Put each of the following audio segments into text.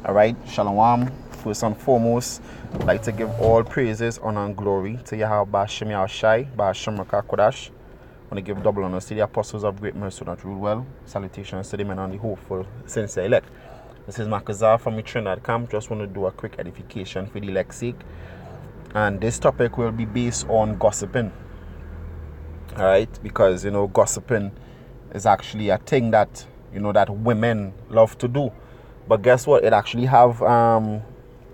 Alright, Shalom. First and foremost, I'd like to give all praises, honor, and glory to Yahweh Bashim Yahushai, Bashim Kodash. I want to give double honors to the apostles of great mercy that rule well. Salutations to the men and the hopeful, sincere elect. This is Makazar from the Trinidad camp. Just want to do a quick edification for the elect's sake. And this topic will be based on gossiping. Alright, because gossiping is actually a thing that that women love to do. But guess what? It actually have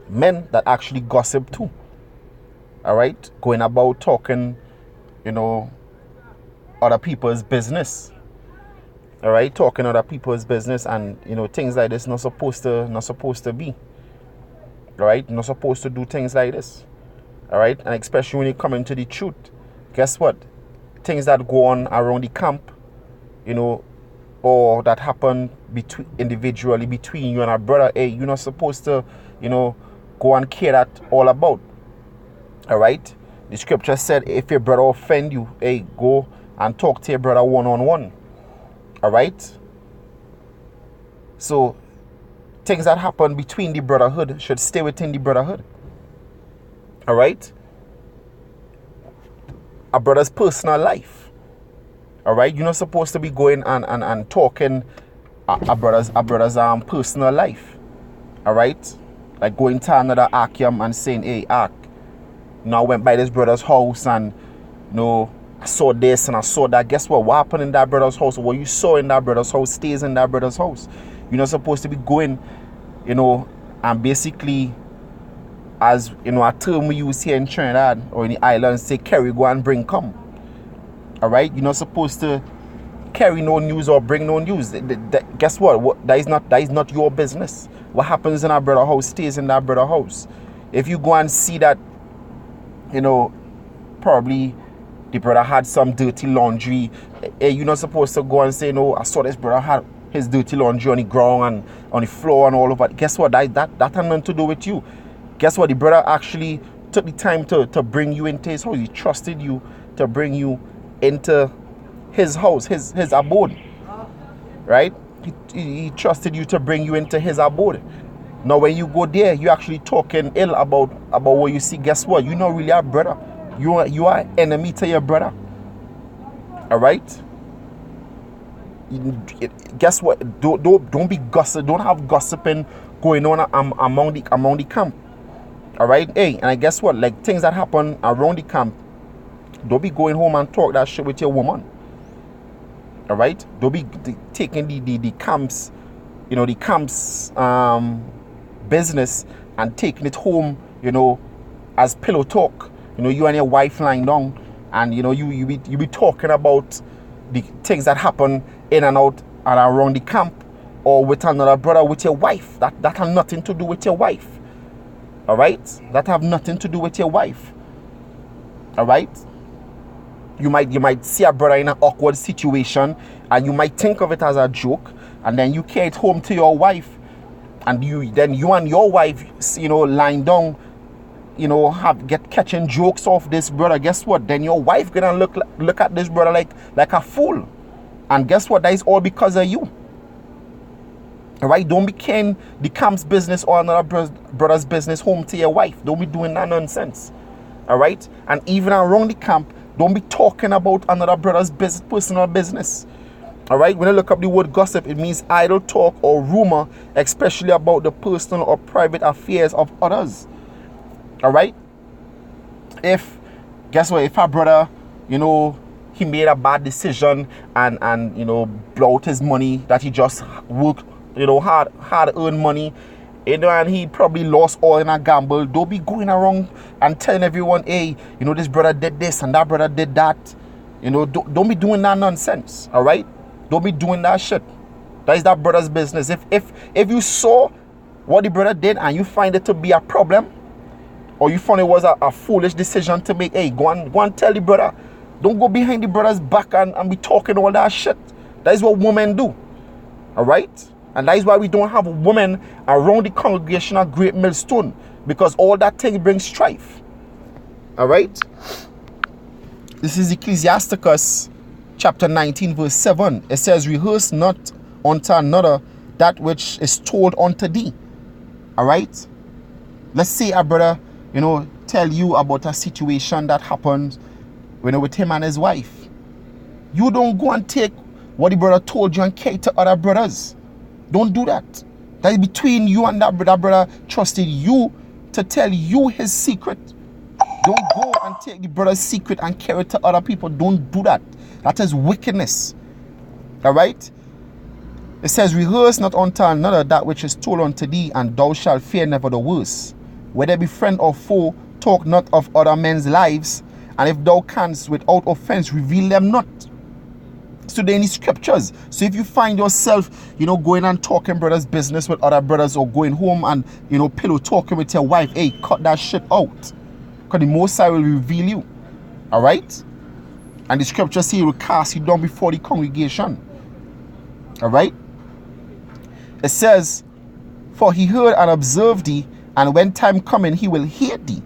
men that actually gossip too. Alright? Going about talking, other people's business. Alright? Talking other people's business and things like this not supposed to be. Alright? Not supposed to do things like this. Alright? And especially when you come into the truth. Guess what? Things that go on around the camp, or that happen individually between you and a brother, hey, you're not supposed to, go and care that all about. Alright? The scripture said if your brother offend you, hey, go and talk to your brother one-on-one. Alright? So things that happen between the brotherhood should stay within the brotherhood. Alright? A brother's personal life. Alright, you're not supposed to be going and talking a brother's personal life. Alright? Like going to another Akim and saying, hey, Ak, I went by this brother's house and I saw this and I saw that. Guess what? What happened in that brother's house? What you saw in that brother's house stays in that brother's house. You're not supposed to be going, and basically, as a term we use here in Trinidad or in the islands, say carry, go and bring, come. Alright, you're not supposed to carry no news or bring no news. Guess what? That is not your business. What happens in our brother's house stays in that brother's house. If you go and see that, probably the brother had some dirty laundry, you're not supposed to go and say, no, I saw this brother had his dirty laundry on the ground and on the floor and all over. Guess what? That had nothing to do with you. Guess what? The brother actually took the time to bring you into his house. He trusted you to bring you into his house, his abode. Right? He trusted you to bring you into his abode. Now when you go there, you're actually talking ill about what you see. Guess what? You're not really a brother. You are enemy to your brother. Alright? Guess what? Don't be gossip. Don't have gossiping going on among the camp. Alright? Hey, and I guess what? Like things that happen around the camp, don't be going home and talk that shit with your woman. Alright? Don't be taking the camp's, the camp's business and taking it home, as pillow talk. You and your wife lying down and you be talking about the things that happen in and out and around the camp or with another brother with your wife. That have nothing to do with your wife. Alright? That have nothing to do with your wife. Alright? You might see a brother in an awkward situation and you might think of it as a joke and then you carry it home to your wife and you and your wife lying down catching jokes off this brother. Guess what? Then your wife gonna look at this brother like a fool. And guess what? That is all because of you. Alright? Don't be carrying the camp's business or another brother's business home to your wife. Don't be doing that nonsense. Alright? And even around the camp, don't be talking about another brother's personal business. Alright? When you look up the word gossip, it means idle talk or rumor, especially about the personal or private affairs of others. Alright? Guess what? If our brother, he made a bad decision and blow out his money that he just worked, hard earned money, and he probably lost all in a gamble. Don't be going around and telling everyone, hey, this brother did this and that brother did that. Don't be doing that nonsense. Alright? Don't be doing that shit. That is that brother's business. If you saw what the brother did and you find it to be a problem, or you found it was a foolish decision to make, hey, go and tell the brother. Don't go behind the brother's back and be talking all that shit. That is what women do. Alright? And that is why we don't have women around the congregation of Great Millstone. Because all that thing brings strife. Alright? This is Ecclesiasticus chapter 19 verse 7. It says, rehearse not unto another that which is told unto thee. All right? Let's say a brother, tell you about a situation that happened, with him and his wife. You don't go and take what the brother told you and carry to other brothers. Don't do that. That is between you and that brother. That brother trusted you to tell you his secret. Don't go and take the brother's secret and carry it to other people. Don't do that. That is wickedness. All right? It says, rehearse not unto another that which is told unto thee, and thou shalt fear never the worse. Whether be friend or foe, talk not of other men's lives, and if thou canst without offense reveal them not. So they're in the scriptures. So if you find yourself, going and talking brothers' business with other brothers, or going home and, pillow talking with your wife, hey, cut that shit out. Because the Most High will reveal you. All right? And the scripture say he will cast you down before the congregation. All right? It says, for he heard and observed thee, and when time coming, he will hate thee.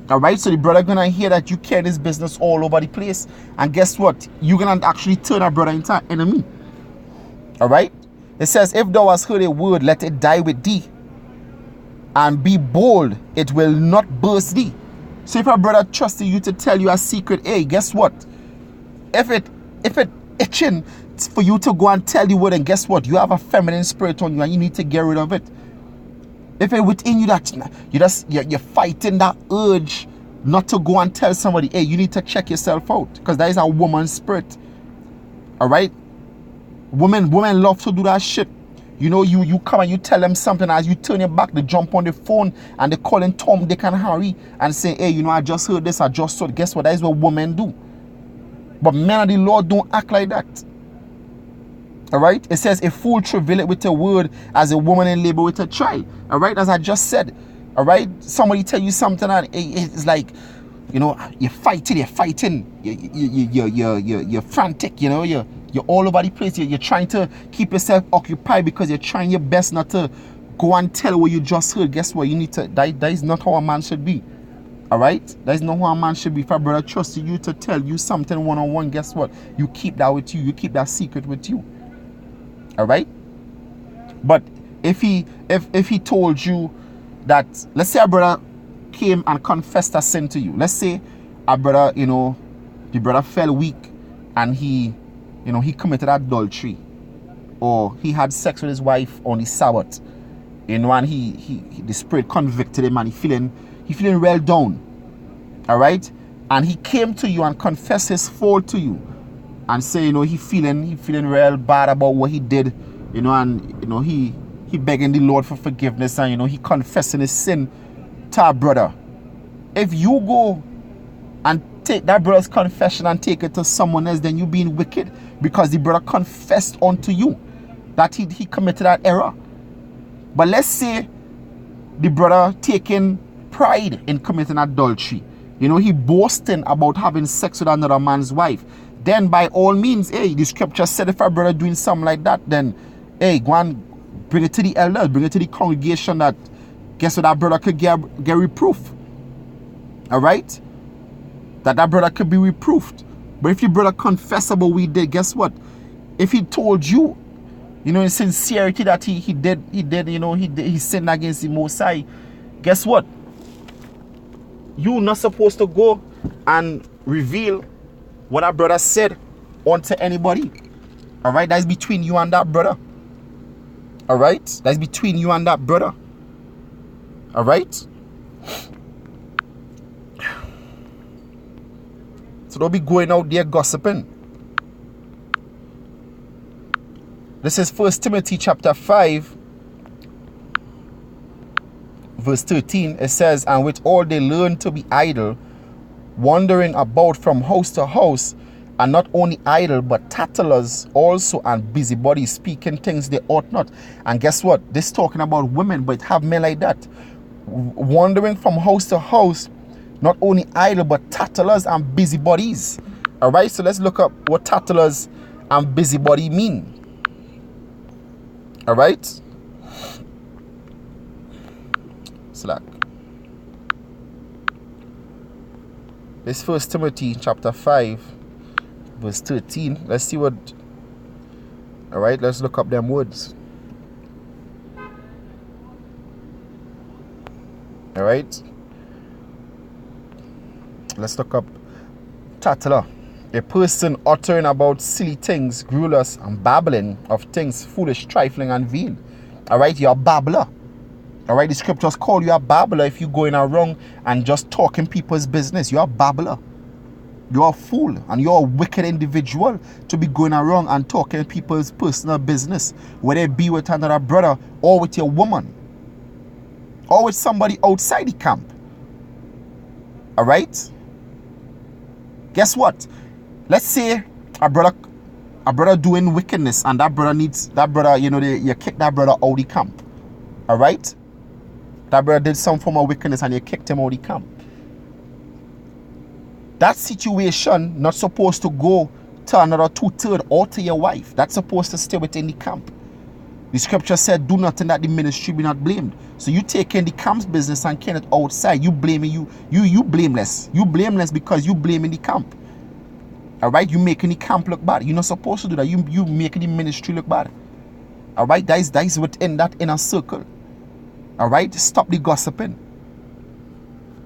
All right? So the brother gonna hear that you carry this business all over the place. And guess what? You're gonna actually turn a brother into an enemy. All right? It says, if thou hast heard a word, let it die with thee. And be bold, it will not burst thee. So if a brother trusted you to tell you a secret, hey, guess what? If it itching for you to go and tell you what, then guess what? You have a feminine spirit on you and you need to get rid of it. If it within you that you're fighting that urge not to go and tell somebody, hey, you need to check yourself out, because that is a woman's spirit. All right? Women love to do that shit. You come and you tell them something, as you turn your back, they jump on the phone and they calling Tom, Dick, and Harry and say, hey, I just heard this, I just saw it. Guess what? That is what women do. But men of the Lord don't act like that. All right? It says, a fool travaileth with a word, as a woman in labor with a child. All right? As I just said. All right? Somebody tell you something and it's like, you're fighting. You're frantic, You're all over the place. You're trying to keep yourself occupied because you're trying your best not to go and tell what you just heard. Guess what? You need to, that is not how a man should be. All right? That is not how a man should be. If a brother trusted you to tell you something one-on-one, guess what? You keep that with you. You keep that secret with you. All right? But if he told you that, let's say a brother came and confessed a sin to you. Let's say a brother, the brother fell weak and he committed adultery, or he had sex with his wife on the Sabbath, and the spirit convicted him and he feeling well down. All right? And he came to you and confessed his fault to you and say, he feeling real bad about what he did, and he begging the Lord for forgiveness, and he confessing his sin to a brother. If you go and take that brother's confession and take it to someone else, then you being wicked, because the brother confessed unto you that he committed that error. But let's say the brother taking pride in committing adultery, he boasting about having sex with another man's wife, then by all means, hey, the scripture said if a brother doing something like that, then hey, go and bring it to the elders, bring it to the congregation, that guess what, that brother could get reproof. All right? That brother could be reproofed. But if your brother confess about what he did, guess what? If he told you, in sincerity that he sinned against the Most High, guess what? You're not supposed to go and reveal what that brother said unto anybody. All right? That's between you and that brother. All right? That's between you and that brother. All right? So don't be going out there gossiping. This is 1 Timothy chapter 5, verse 13. It says, and with all they learn to be idle, wandering about from house to house, and not only idle, but tattlers also, and busybodies, speaking things they ought not. And guess what? This is talking about women, but have men like that. Wandering from house to house, not only idle, but tattlers and busybodies. All right, so let's look up what tattlers and busybody mean. All right. Slack. This 1 Timothy chapter 5, verse 13. Let's see what. All right, let's look up them words. All right. Let's look up Tattler. A person uttering about silly things, gruelous and babbling of things foolish, trifling and vain. All right, you're a babbler. All right, the scriptures call you a babbler if you're going around and just talking people's business. You're a babbler. You're a fool and you're a wicked individual to be going around and talking people's personal business, whether it be with another brother or with your woman or with somebody outside the camp. All right? Guess what? Let's say a brother doing wickedness and that brother, you kick that brother out of the camp. All right? That brother did some form of wickedness and you kicked him out of the camp. That situation not supposed to go to another 2/3 or to your wife. That's supposed to stay within the camp. The scripture said, do nothing that the ministry be not blamed. So you taking the camp's business and carrying it outside. You blaming you blameless. You blameless because you blaming the camp. All right, you making the camp look bad. You're not supposed to do that. You making the ministry look bad. All right, that is within that inner circle. All right, stop the gossiping.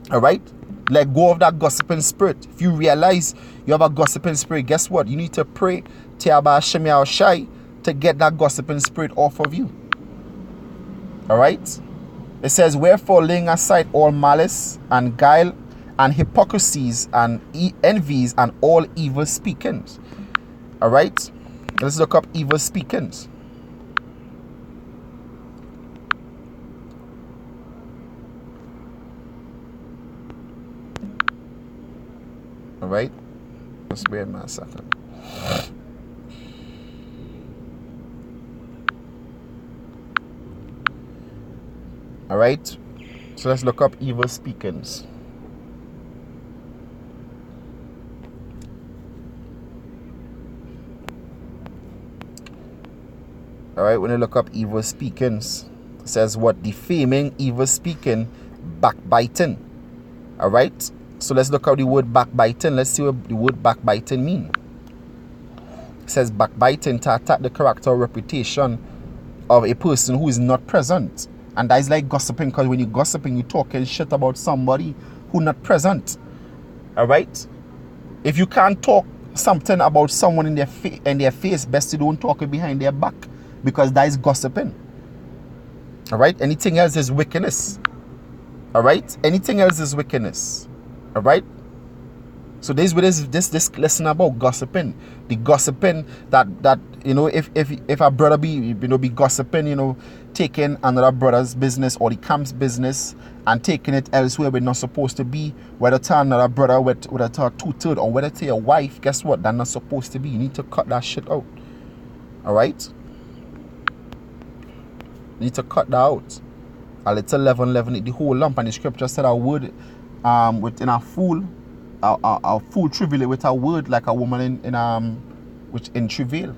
All right, let go of that gossiping spirit. If you realize you have a gossiping spirit, guess what? You need to pray to Abba Hashem Yahushai to get that gossiping spirit off of you. All right, it says, wherefore laying aside all malice and guile and hypocrisies and envies and all evil speakings. All right, let's look up evil speakings. All right, just wait a second. All right, so let's look up evil speakings. All right, when you look up evil speakings, it says what? Defaming, evil speaking, backbiting. All right, so let's look at the word backbiting. Let's see what the word backbiting means. It says backbiting, to attack the character or reputation of a person who is not present. And that is like gossiping, because when you're gossiping, you're talking shit about somebody who not present. All right, if you can't talk something about someone in their face, best you don't talk it behind their back, because that is gossiping. All right, anything else is wickedness. All right, anything else is wickedness. All right, so this lesson about gossiping. The gossiping that if a brother be gossiping, taking another brother's business or the camp's business and taking it elsewhere we're not supposed to be, whether to another brother with a 2/3 or whether to your wife, guess what? That's not supposed to be. You need to cut that shit out. All right, you need to cut that out. A little leaven the whole lump. And the scripture said a word within a fool travail with a word like a woman in travail.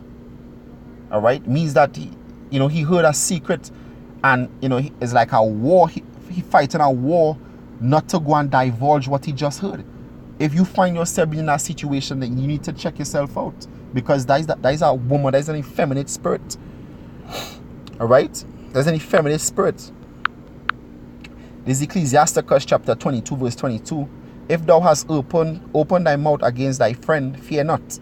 All right, means that he heard a secret, and it's like a war. He fighting a war not to go and divulge what he just heard. If you find yourself in that situation, then you need to check yourself out, because that is a woman, that is an effeminate spirit. All right, there's an effeminate spirit. This is Ecclesiasticus chapter 22 verse 22. If thou hast opened thy mouth against thy friend, fear not.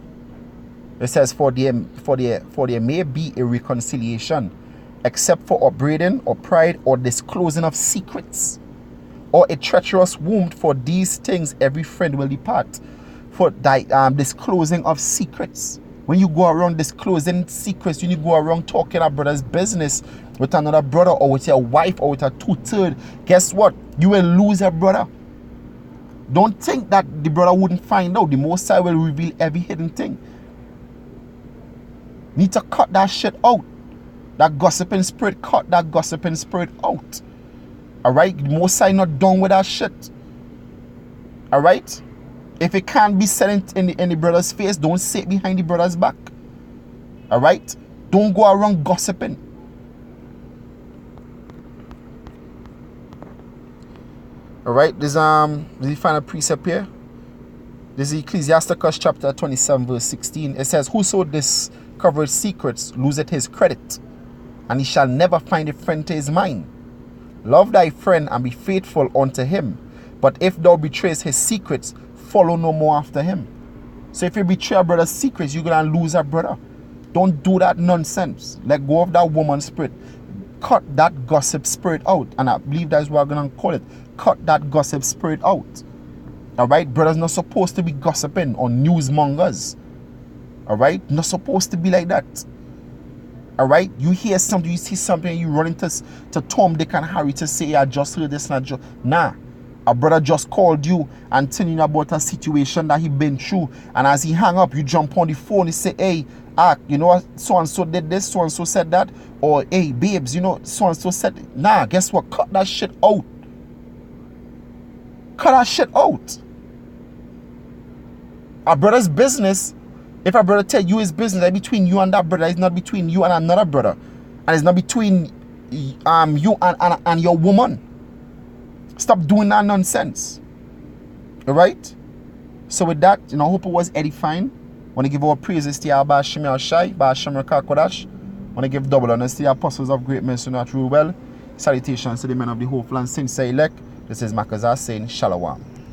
It says, for there may be a reconciliation, except for upbraiding or pride or disclosing of secrets, or a treacherous wound. For these things every friend will depart. For thy disclosing of secrets. When you go around disclosing secrets, when you go around talking a brother's business with another brother or with your wife or with a 2/3, guess what? You will lose a brother. Don't think that the brother wouldn't find out. The Most High will reveal every hidden thing. Need to cut that shit out. That gossiping spirit, cut that gossiping spirit out. All right? The Most High not done with that shit. All right? If it can't be said in the brother's face, don't say it behind the brother's back. All right? Don't go around gossiping. All right? There's the final precept here. This is Ecclesiasticus chapter 27 verse 16. It says, whoso discovers secrets loseth his credit, and he shall never find a friend to his mind. Love thy friend and be faithful unto him. But if thou betrayest his secrets, follow no more after him. So if you betray a brother's secrets, you're going to lose a brother. Don't do that nonsense. Let go of that woman spirit. Cut that gossip spirit out. And I believe that's what I'm going to call it. Cut that gossip spirit out. Alright? Brothers not supposed to be gossiping on newsmongers. Alright? Not supposed to be like that. Alright? You hear something, you see something, you run into Tom, Dick, and Harry to say, I just heard this and I just... Nah. A brother just called you and telling you about a situation that he been through. And as he hang up, you jump on the phone and say, hey, you know what? So-and-so did this, so-and-so said that. Or, hey, babes, you know, so-and-so said... Nah, guess what? Cut that shit out. Cut that shit out. A brother's business, if a brother tell you his business, it's between you and that brother. It's not between you and another brother. And it's not between you and your woman. Stop doing that nonsense. Alright? So with that, I hope it was edifying. Want to give our praises to Abba Shemir Shai, Ba Shemir Kakodash. Want to give double honors to the apostles of great men, so not rule well. Salutations to the men of the hopeful and sincere elect. This is Makazar saying Shalom.